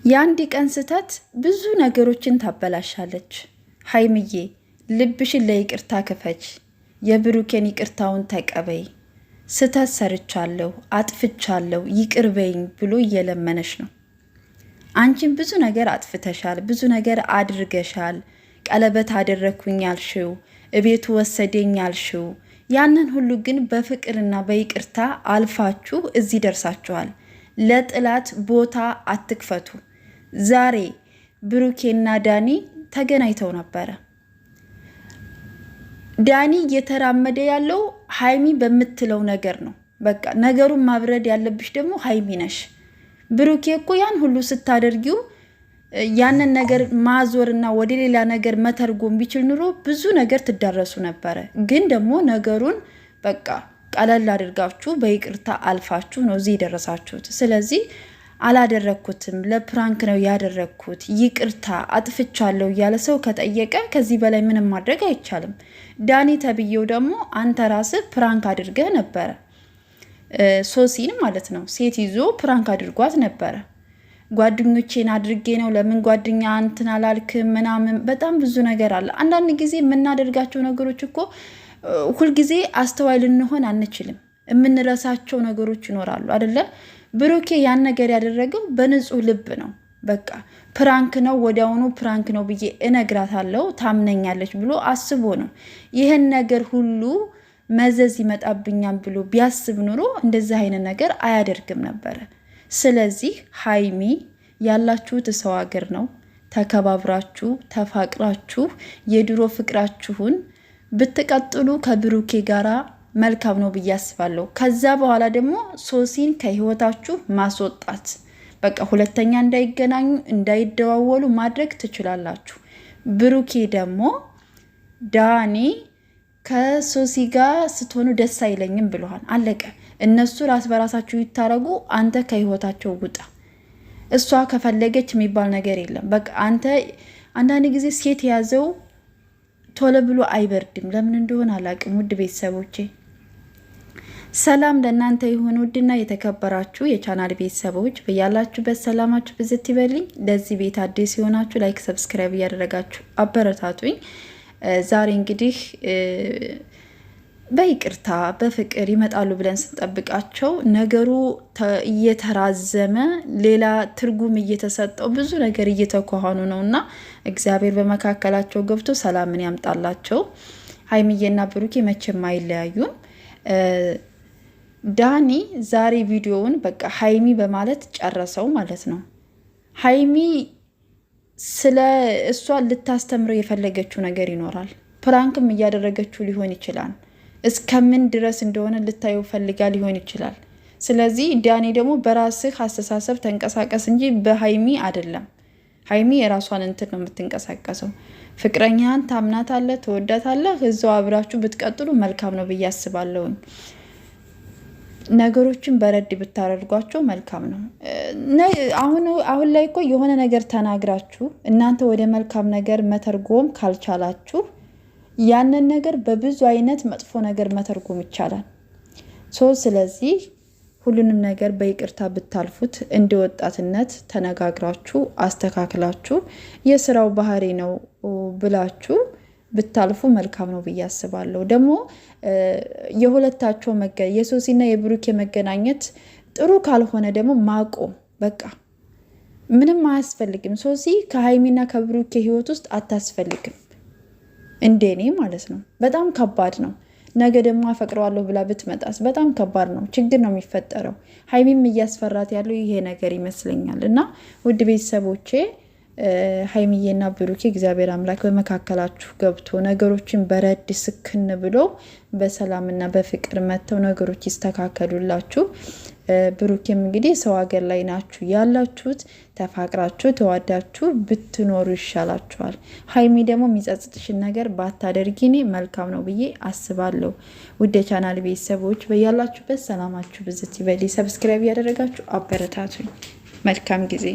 የአንድ ቀን ስተት ብዙ ነገሮችን ታበላሻለች። ሀይምዬ ልብሽን ለይቅርታ ክፈች፣ የብሩኬን ይቅርታውን ተቀበይ። ስተት ሰርቻለሁ፣ አጥፍቻለሁ፣ ይቅር በይኝ ብሎ እየለመነሽ ነው። አንቺም ብዙ ነገር አጥፍተሻል፣ ብዙ ነገር አድርገሻል። ቀለበት አደረግኩኝ ያልሽው፣ እቤቱ ወሰደኝ ያልሽው፣ ያንን ሁሉ ግን በፍቅርና በይቅርታ አልፋችሁ እዚህ ደርሳችኋል። ለጥላት ቦታ አትክፈቱ። ዛሬ ብሩኬና ዳኒ ተገናኝተው ነበረ። ዳኒ እየተራመደ ያለው ሀይሚ በምትለው ነገር ነው። በቃ ነገሩን ማብረድ ያለብሽ ደግሞ ሀይሚ ነሽ። ብሩኬ እኮ ያን ሁሉ ስታደርጊው ያንን ነገር ማዞርና ወደ ሌላ ነገር መተርጎም ቢችል ኑሮ ብዙ ነገር ትዳረሱ ነበረ። ግን ደግሞ ነገሩን በቃ ቀለል አድርጋችሁ በይቅርታ አልፋችሁ ነው እዚህ የደረሳችሁት። ስለዚህ አላደረኩትም፣ ለፕራንክ ነው ያደረኩት፣ ይቅርታ አጥፍቻለሁ እያለ ሰው ከጠየቀ ከዚህ በላይ ምንም ማድረግ አይቻልም። ዳኒ ተብዬው ደግሞ አንተ ራስህ ፕራንክ አድርገህ ነበረ፣ ሶሲን ማለት ነው ሴት ይዞ ፕራንክ አድርጓት ነበረ። ጓደኞቼን አድርጌ ነው ለምን ጓደኛ እንትን አላልክም ምናምን፣ በጣም ብዙ ነገር አለ። አንዳንድ ጊዜ የምናደርጋቸው ነገሮች እኮ ሁልጊዜ አስተዋይ ልንሆን አንችልም። የምንረሳቸው ነገሮች ይኖራሉ አይደለ? ብሩኬ ያን ነገር ያደረገው በንጹህ ልብ ነው። በቃ ፕራንክ ነው፣ ወዲያውኑ ፕራንክ ነው ብዬ እነግራታለሁ ታምነኛለች ብሎ አስቦ ነው። ይህን ነገር ሁሉ መዘዝ ይመጣብኛል ብሎ ቢያስብ ኑሮ እንደዚህ አይነት ነገር አያደርግም ነበረ። ስለዚህ ሀይሚ ያላችሁት ሰው ሀገር ነው። ተከባብራችሁ ተፋቅራችሁ የድሮ ፍቅራችሁን ብትቀጥሉ ከብሩኬ ጋራ መልካም ነው ብዬ አስባለሁ። ከዛ በኋላ ደግሞ ሶሲን ከህይወታችሁ ማስወጣት፣ በቃ ሁለተኛ እንዳይገናኙ እንዳይደዋወሉ ማድረግ ትችላላችሁ። ብሩኬ ደግሞ ዳኒ ከሶሲ ጋር ስትሆኑ ደስ አይለኝም ብለዋል። አለቀ። እነሱ ራስ በራሳችሁ ይታረጉ፣ አንተ ከህይወታቸው ውጣ። እሷ ከፈለገች የሚባል ነገር የለም። በቃ አንተ አንዳንድ ጊዜ ሴት የያዘው ቶሎ ብሎ አይበርድም። ለምን እንደሆነ አላቅም። ውድ ቤተሰቦቼ ሰላም ለእናንተ ይሁን። ውድና የተከበራችሁ የቻናል ቤተሰቦች በያላችሁበት ሰላማችሁ ብዝት ይበልኝ። ለዚህ ቤት አዲስ የሆናችሁ ላይክ፣ ሰብስክራይብ እያደረጋችሁ አበረታቱኝ። ዛሬ እንግዲህ በይቅርታ በፍቅር ይመጣሉ ብለን ስንጠብቃቸው ነገሩ እየተራዘመ ሌላ ትርጉም እየተሰጠው ብዙ ነገር እየተኳኋኑ ነው እና እግዚአብሔር በመካከላቸው ገብቶ ሰላምን ያምጣላቸው። ሀይሚዬና ብሩኬ መቼም አይለያዩም። ዳኒ ዛሬ ቪዲዮውን በቃ ሀይሚ በማለት ጨረሰው ማለት ነው። ሀይሚ ስለ እሷ ልታስተምረው የፈለገችው ነገር ይኖራል። ፕራንክም እያደረገችው ሊሆን ይችላል። እስከምን ድረስ እንደሆነ ልታዩ ፈልጋ ሊሆን ይችላል። ስለዚህ ዳኒ ደግሞ በራስህ አስተሳሰብ ተንቀሳቀስ እንጂ በሀይሚ አይደለም። ሀይሚ የራሷን እንትን ነው የምትንቀሳቀሰው። ፍቅረኛህን ታምናታለህ፣ ትወዳታለህ፣ እዛው አብራችሁ ብትቀጥሉ መልካም ነው ብዬ አስባለሁኝ። ነገሮችን በረድ ብታደርጓቸው መልካም ነው። አሁን ላይ እኮ የሆነ ነገር ተናግራችሁ እናንተ ወደ መልካም ነገር መተርጎም ካልቻላችሁ ያንን ነገር በብዙ አይነት መጥፎ ነገር መተርጎም ይቻላል። ስለዚህ ሁሉንም ነገር በይቅርታ ብታልፉት እንደ ወጣትነት ተነጋግራችሁ አስተካክላችሁ የስራው ባህሪ ነው ብላችሁ ብታልፉ መልካም ነው ብዬ አስባለሁ። ደግሞ የሁለታቸው የሶሲና የብሩኬ መገናኘት ጥሩ ካልሆነ ደግሞ ማቆም፣ በቃ ምንም አያስፈልግም። ሶሲ ከሀይሚና ከብሩኬ ህይወት ውስጥ አታስፈልግም፣ እንደኔ ማለት ነው። በጣም ከባድ ነው። ነገ ደግሞ አፈቅረዋለሁ ብላ ብትመጣስ በጣም ከባድ ነው፣ ችግር ነው የሚፈጠረው። ሀይሚም እያስፈራት ያለው ይሄ ነገር ይመስለኛል። እና ውድ ቤተሰቦቼ ሀይሚዬና ብሩኬ እግዚአብሔር አምላክ በመካከላችሁ ገብቶ ነገሮችን በረድ ስክን ብሎ በሰላምና በፍቅር መተው ነገሮች ይስተካከሉላችሁ። ብሩኬም እንግዲህ ሰው ሀገር ላይ ናችሁ ያላችሁት፣ ተፋቅራችሁ ተዋዳችሁ ብትኖሩ ይሻላችኋል። ሀይሚ ደግሞ የሚጸጽትሽን ነገር ባታደርጊ እኔ መልካም ነው ብዬ አስባለሁ። ውድ የቻናል ቤተሰቦች በያላችሁበት ሰላማችሁ ብዝት ይበል። ሰብስክራይብ ያደረጋችሁ አበረታቱኝ። መልካም ጊዜ